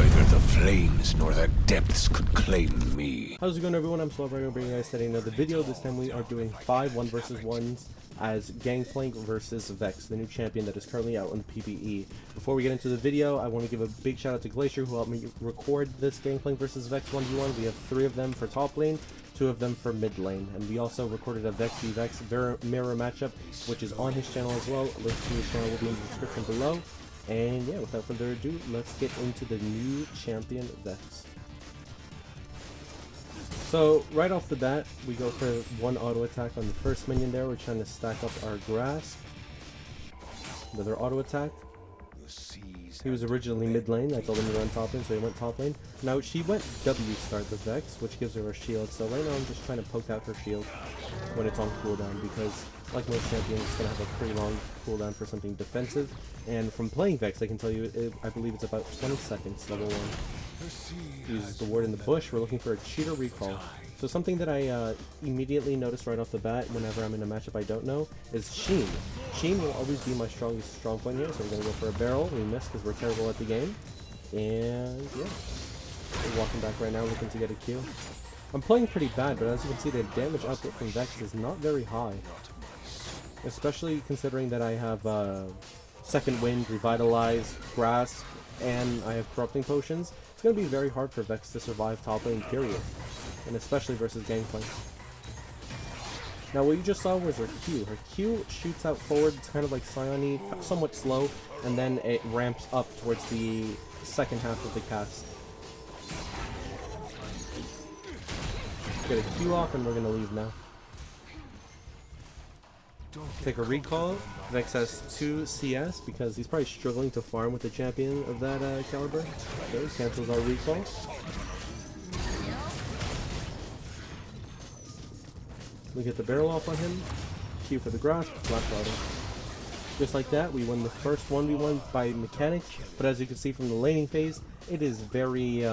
Neither the flames nor the depths could claim me. How's it going, everyone? I'm Solarbacca, bringing you guys today another video. This time we are doing 5 1 vs 1s as Gangplank versus Vex, the new champion that is currently out on the PvE. Before we get into the video, I want to give a big shout out to Glacier, who helped me record this Gangplank versus Vex 1v1. We have 3 of them for top lane, 2 of them for mid lane, and we also recorded a Vex v Vex mirror matchup, which is on his channel as well. A link to his channel will be in the description below. And yeah, without further ado, let's get into the new champion Vex. So right off the bat, we go for 1 auto attack on the first minion there. We're trying to stack up our grasp. Another auto attack. He was originally mid lane. I told him to run top lane, so he went top lane. Now she went W start the Vex, which gives her a shield. So right now I'm just trying to poke out her shield when it's on cooldown, because like most champions, it's going to have a pretty long cooldown for something defensive. And from playing Vex, I can tell you, I believe it's about 20 seconds, level 1. Uses the ward in the bush. We're looking for a cheater recall. So something that I immediately noticed right off the bat whenever I'm in a matchup I don't know is Sheen. Sheen will always be my strongest strong point here, so we're going to go for a barrel. We missed because we're terrible at the game. And yeah, we're walking back right now looking to get a kill. I'm playing pretty bad, but as you can see, the damage output from Vex is not very high. Especially considering that I have Second Wind, Revitalize, Grasp, and I have Corrupting Potions. It's going to be very hard for Vex to survive top lane, period. And especially versus Gangplank. Now what you just saw was her Q. Her Q shoots out forward, it's kind of like Psione, somewhat slow, and then it ramps up towards the second half of the cast. Get a Q off and we're going to leave now. Take a recall. Vex has 2 CS because he's probably struggling to farm with a champion of that caliber. Okay, cancels our recall. We get the barrel off on him. Q for the grasp, flash auto. Just like that, we won the first 1v1 by mechanic, but as you can see from the laning phase, it is very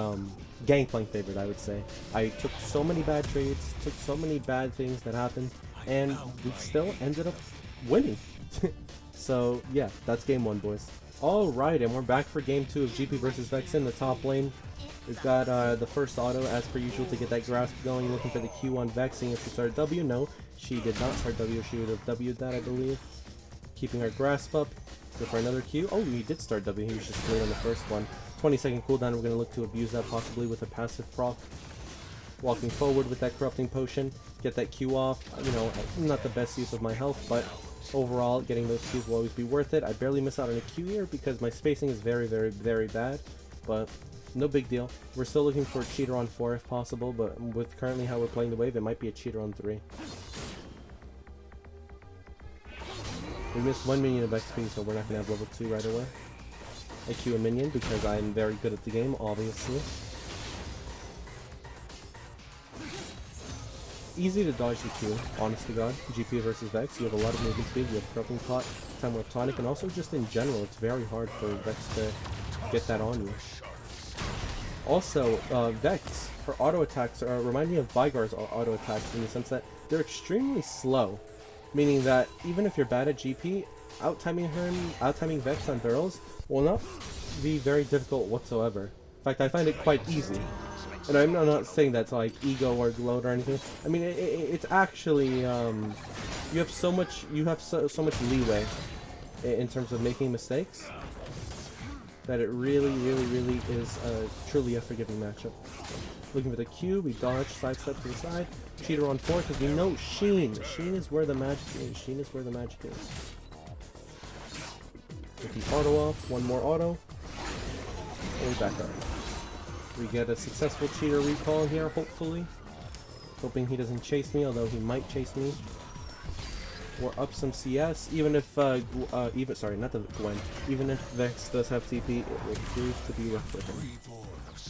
Gangplank favored, I would say. I took so many bad trades, took so many bad things that happened, and we still ended up winning. So yeah, that's game 1, boys. Alright, and we're back for game 2 of GP versus Vex in the top lane. We've got the first auto, as per usual, to get that grasp going, looking for the Q on Vex, seeing if she started W. No, she did not start W. She would have W'd that, I believe. Keeping our grasp up. Go for another Q. Oh, he did start W. He was just late on the first one. 20-second cooldown. We're going to look to abuse that, possibly with a passive proc. Walking forward with that Corrupting Potion. Get that Q off. You know, not the best use of my health, but overall, getting those Qs will always be worth it. I barely miss out on a Q here because my spacing is very, very, very bad. But no big deal. We're still looking for a cheater on 4 if possible, but with currently how we're playing the wave, it might be a cheater on 3. We missed 1 minion of XP, so we're not going to have level 2 right away. I Q a minion because I'm very good at the game, obviously. Easy to dodge the Q, honest to god. GP versus Vex, you have a lot of movement speed, you have Corrupting Pot, Time Warp Tonic, and also just in general, it's very hard for Vex to get that on you. Also, Vex, her auto attacks remind me of Vigar's auto attacks in the sense that they're extremely slow. Meaning that even if you're bad at GP, out-timing Vex on barrels will not be very difficult whatsoever. In fact, I find it quite easy. And I'm not saying that's like ego or gloat or anything. I mean, it's actually, you have so much leeway in terms of making mistakes, that it really is truly a forgiving matchup. Looking for the Q, we dodge, sidestep to the side, cheater on 4 because we know Sheen is where the magic is. Sheen is where the magic is. Get the auto off, 1 more auto, and we back up. We get a successful cheater recall here, hopefully. Hoping he doesn't chase me, although he might chase me. We're up some CS, even if, sorry, not the Gwen. Even if Vex does have TP, it will prove to be rough for him.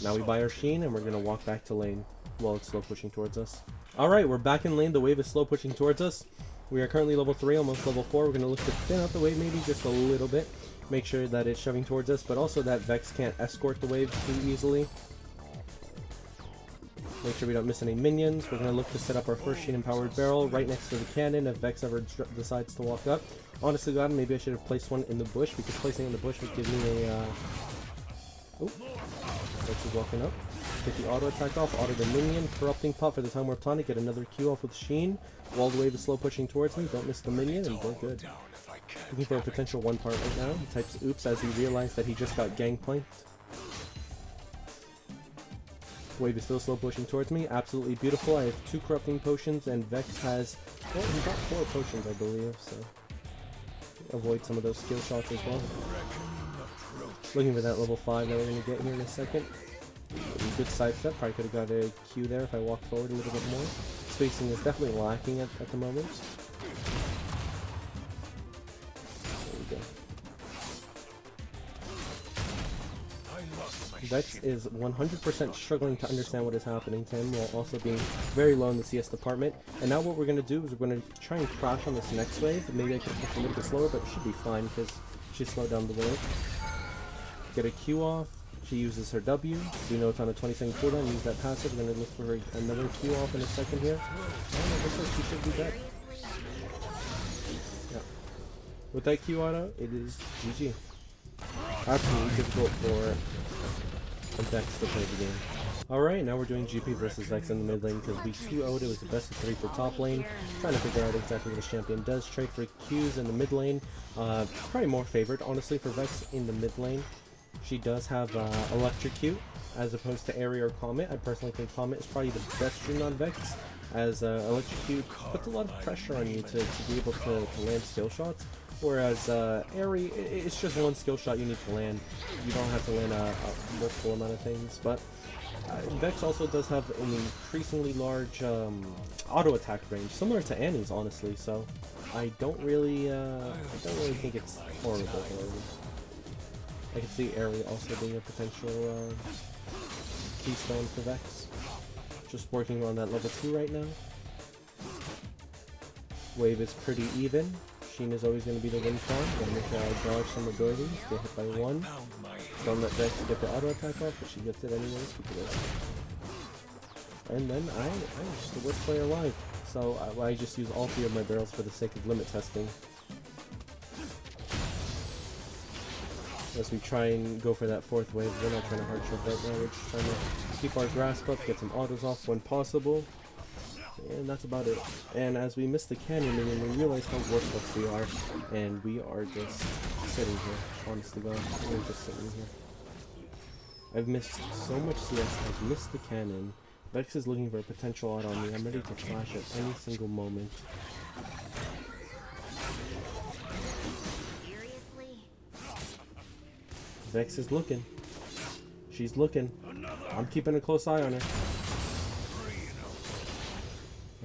Now we buy our Sheen, and we're going to walk back to lane while it's slow pushing towards us. Alright, we're back in lane. The wave is slow pushing towards us. We are currently level 3, almost level 4. We're going to look to thin out the wave maybe just a little bit. Make sure that it's shoving towards us, but also that Vex can't escort the wave too easily. Make sure we don't miss any minions. We're going to look to set up our first Sheen-empowered barrel right next to the cannon if Vex ever decides to walk up. Honestly, God, maybe I should have placed one in the bush, because placing it in the bush would give me a... Vex is walking up. Get the auto attack off, auto the minion, corrupting pot for the time we're planning, get another Q off with Sheen. Wall the wave is slow pushing towards me, don't miss the minion, and we're good. Looking for a potential one part right now. He types oops as he realized that he just got gangplanked. Wave is still slow pushing towards me, absolutely beautiful. I have 2 corrupting potions and Vex has, well, he got 4 potions I believe, so avoid some of those skill shots as well. Looking for that level 5 that we're going to get here in a second. Good sidestep, probably could have got a Q there if I walked forward a little bit more. Spacing is definitely lacking at the moment. There we go. Vex is 100% struggling to understand what is happening to him while also being very low in the CS department. And now what we're going to do is we're going to try and crash on this next wave. Maybe I can push a little bit slower, but it should be fine because she slowed down the wave. Get a Q off. She uses her W. We know it's on a 20-second cooldown. Use that passive. We're going to look for her another Q off in a second here. And it looks like she should be dead. Yeah. With that Q auto, it is GG. Absolutely difficult for Vex to play the game. Alright, now we're doing GP versus Vex in the mid lane because we 2-0'd. It was the best of 3 for top lane. Trying to figure out exactly what this champion does. Trade for Qs in the mid lane. Probably more favored, honestly, for Vex in the mid lane. She does have Electrocute as opposed to Area or Comet. I personally think Comet is probably the best stream on Vex, as Electrocute puts a lot of pressure on you to be able to land skill shots, whereas Area, it's just one skill shot you need to land. You don't have to land a multiple amount of things, but Vex also does have an increasingly large auto attack range, similar to Annie's, honestly, so I don't really think it's horrible. I can see Area also being a potential keystone for Vex. Just working on that level 2 right now. Wave is pretty even. Sheen is always going to be the win farm. Gotta make sure I dodge some abilities. Get hit by 1. Don't let Vex get the auto attack off, but she gets it anyways. And then I'm just the worst player alive. So I just use all 3 of my barrels for the sake of limit testing. As we try and go for that 4th wave, we're not trying to hard choke right now, we're just trying to keep our grasp up, get some autos off when possible, and that's about it. And as we miss the canyon minion, we realize how worthless we are, and we are just sitting here, honest to God, we're just sitting here. I've missed so much CS, I've missed the cannon. Vex is looking for a potential auto on me, I'm ready to flash at any single moment. Vex is looking. She's looking. I'm keeping a close eye on her.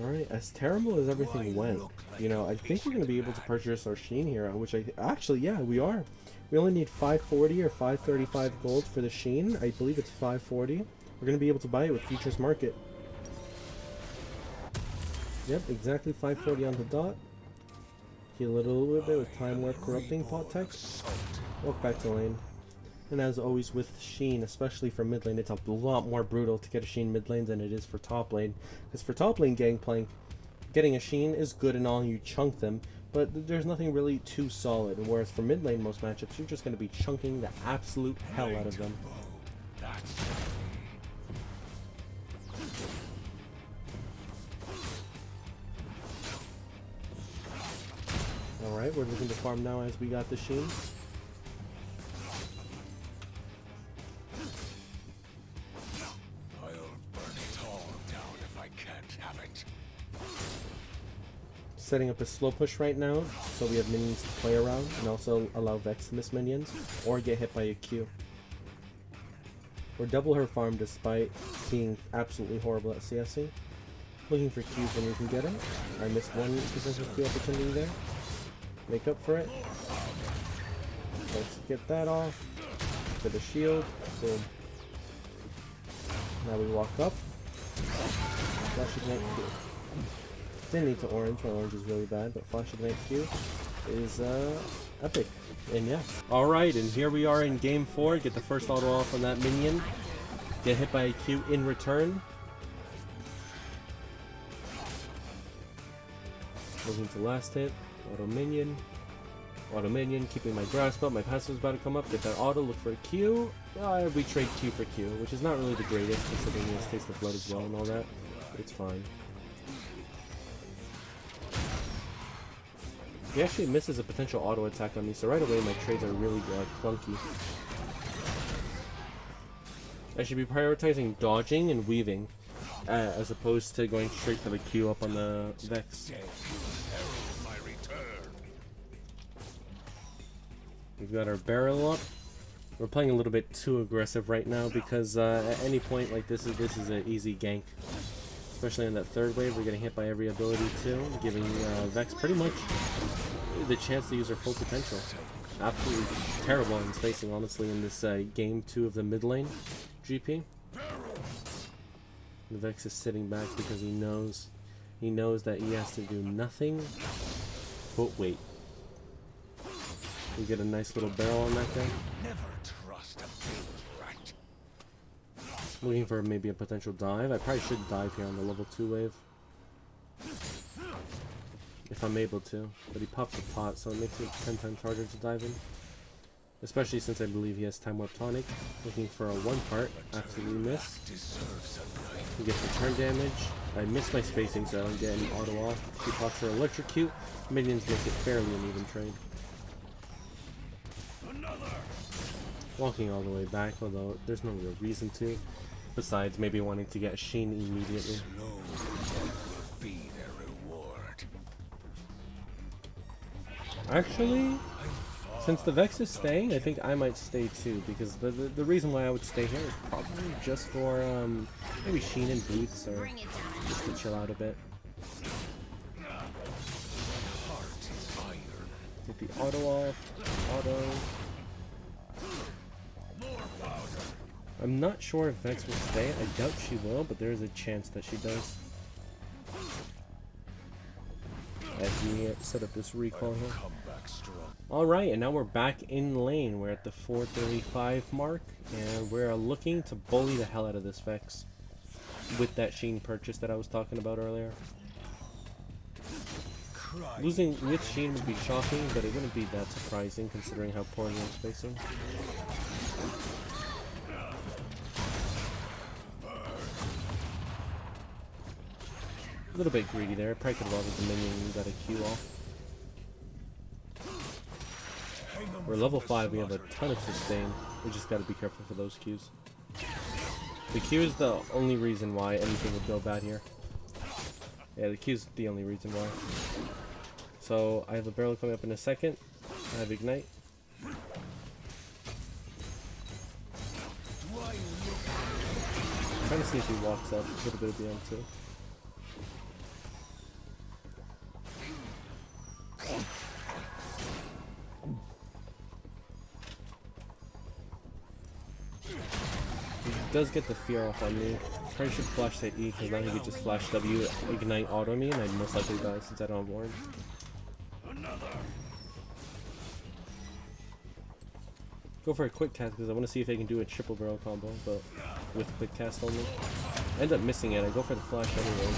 Alright, as terrible as everything went, you know, I think we're going to be able to purchase our Sheen here, which actually, yeah, we are. We only need 540 or 535 gold for the Sheen. I believe it's 540. We're going to be able to buy it with Futures Market. Yep, exactly 540 on the dot. Heal it a little bit with Time Warp Corrupting Pot Tech. Walk back to lane. And as always with Sheen, especially for mid lane, it's a lot more brutal to get a Sheen mid lane than it is for top lane. Because for top lane Gangplank, getting a Sheen is good and all, you chunk them, but there's nothing really too solid. Whereas for mid lane most matchups, you're just going to be chunking the absolute hell out of them. Alright, we're looking to farm now as we got the Sheen. Setting up a slow push right now, so we have minions to play around, and also allow Vex to miss minions, or get hit by a Q. Or double her farm despite being absolutely horrible at CSing. Looking for Qs when you can get them. I missed one potential Q opportunity there. Make up for it. Let's get that off. For the shield. Boom. Now we walk up. Flash Ignite Q. Didn't need to orange, my orange is really bad, but Flash Ignite Q is epic. And yeah. Alright, and here we are in game 4. Get the first auto off on that minion. Get hit by a Q in return. Moving to last hit. Auto minion. Auto minion, keeping my grasp up. My passive's about to come up. Get that auto, look for a Q. We trade Q for Q, which is not really the greatest considering he has Taste of Blood as well and all that. But it's fine. He actually misses a potential auto attack on me, so right away my trades are really clunky. I should be prioritizing dodging and weaving, as opposed to going straight for the Q up on the Vex. We've got our barrel up. We're playing a little bit too aggressive right now because at any point like this is an easy gank. Especially in that third wave, we're getting hit by every ability too, giving Vex pretty much the chance to use her full potential. Absolutely terrible in spacing, honestly, in this game 2 of the mid lane GP. The Vex is sitting back because he knows that he has to do nothing but wait. We get a nice little barrel on that guy. Never trust a big rat. Looking for maybe a potential dive. I probably should dive here on the level 2 wave. If I'm able to. But he pops a pot, so it makes it 10 times harder to dive in. Especially since I believe he has Time Warp Tonic. Looking for a 1 part. Absolutely miss. He gets return damage. I miss my spacing so I don't get any auto off. She pops her Electrocute. Minions make it fairly an even trade. Walking all the way back, although there's no real reason to. Besides maybe wanting to get a Sheen immediately. Be their reward. Actually, since the Vex is staying, I think I might stay too, because the reason why I would stay here is probably just for maybe Sheen and Boots, or just to chill out a bit. Get the auto off. Auto. I'm not sure if Vex will stay. I doubt she will, but there is a chance that she does. As we set up this recall here. Alright, and now we're back in lane. We're at the 435 mark, and we're looking to bully the hell out of this Vex with that Sheen purchase that I was talking about earlier. Losing with Sheen would be shocking, but it wouldn't be that surprising considering how poorly I'm spacing. A little bit greedy there. Probably could have altered the minion and got a Q off. We're level 5, we have a ton of sustain. We just gotta be careful for those Qs. The Q is the only reason why anything would go bad here. Yeah, the Q is the only reason why. So, I have a barrel coming up in a second. I have Ignite. I'm trying to see if he walks up. A little bit of BM2. Does get the fear off on me. Probably should flash that E because now he could just flash W, ignite auto me, and I'd most likely die since I don't have ward. Go for a quick cast because I want to see if I can do a triple barrel combo, but with quick cast only. I end up missing it. I go for the flash anyway,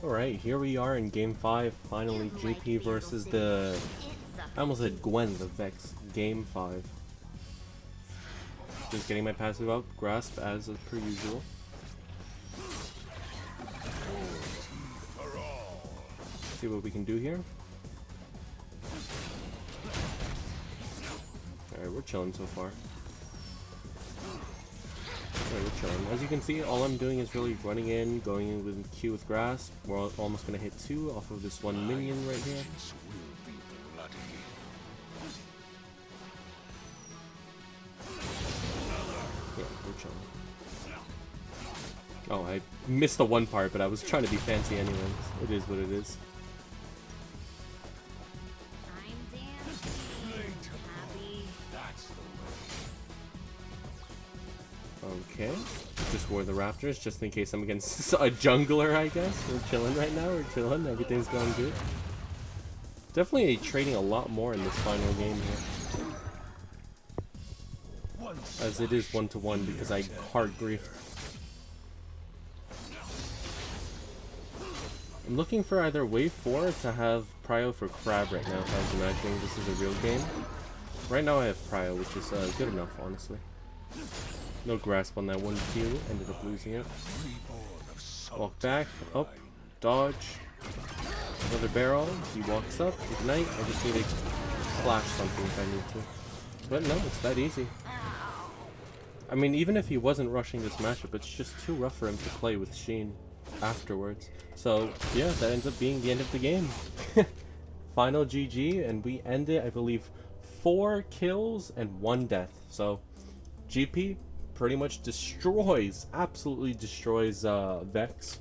but alright, here we are in game 5. Finally, GP versus the. I almost said Gwen, the Vex. Game 5. Just getting my passive up, grasp as per usual. See what we can do here. Alright, we're chilling so far. Alright, we're chilling. As you can see, all I'm doing is really running in, going in with Q with grasp. We're almost going to hit 2 off of this one minion right here. Oh, I missed the 1 part, but I was trying to be fancy anyways. It is what it is. Okay. Just wore the Raptors, just in case I'm against a jungler, I guess. We're chilling right now, we're chilling, everything's going good. Definitely trading a lot more in this final game here. As it is 1-to-1 because I hard griefed. I'm looking for either wave 4 to have prio for Crab right now, if I was imagining this is a real game. Right now I have prio, which is good enough, honestly. No grasp on that 1Q, ended up losing it. Walk back, up, dodge. Another barrel, he walks up, ignite, I just need to flash something if I need to. But no, it's that easy. I mean, even if he wasn't rushing this matchup, it's just too rough for him to play with Sheen afterwards. So, yeah, that ends up being the end of the game. Final GG, and we end it, I believe, 4 kills and 1 death. So, GP pretty much destroys, absolutely destroys Vex.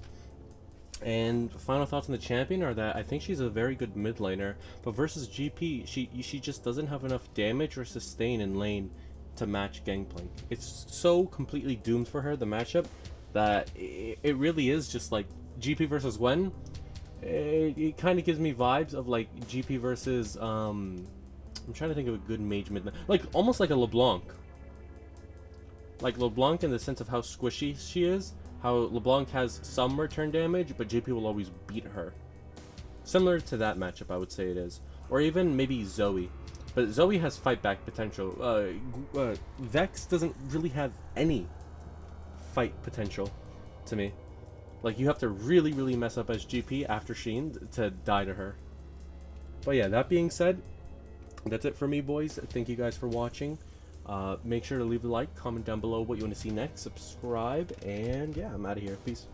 And final thoughts on the champion are that I think she's a very good mid laner, but versus GP, she just doesn't have enough damage or sustain in lane to match Gangplank. It's so completely doomed for her, the matchup, that it really is just like GP versus Gwen. It kind of gives me vibes of like GP versus I'm trying to think of a good mage mid, like almost like a LeBlanc. Like LeBlanc in the sense of how squishy she is. How LeBlanc has some return damage, but GP will always beat her. Similar to that matchup, I would say it is. Or even maybe Zoe. But Zoe has fight back potential. Vex doesn't really have any fight potential to me. Like, you have to really, really mess up as GP after Sheen to die to her. But yeah, that being said, that's it for me, boys. Thank you guys for watching. Make sure to leave a like, comment down below what you want to see next, subscribe, and yeah, I'm out of here. Peace.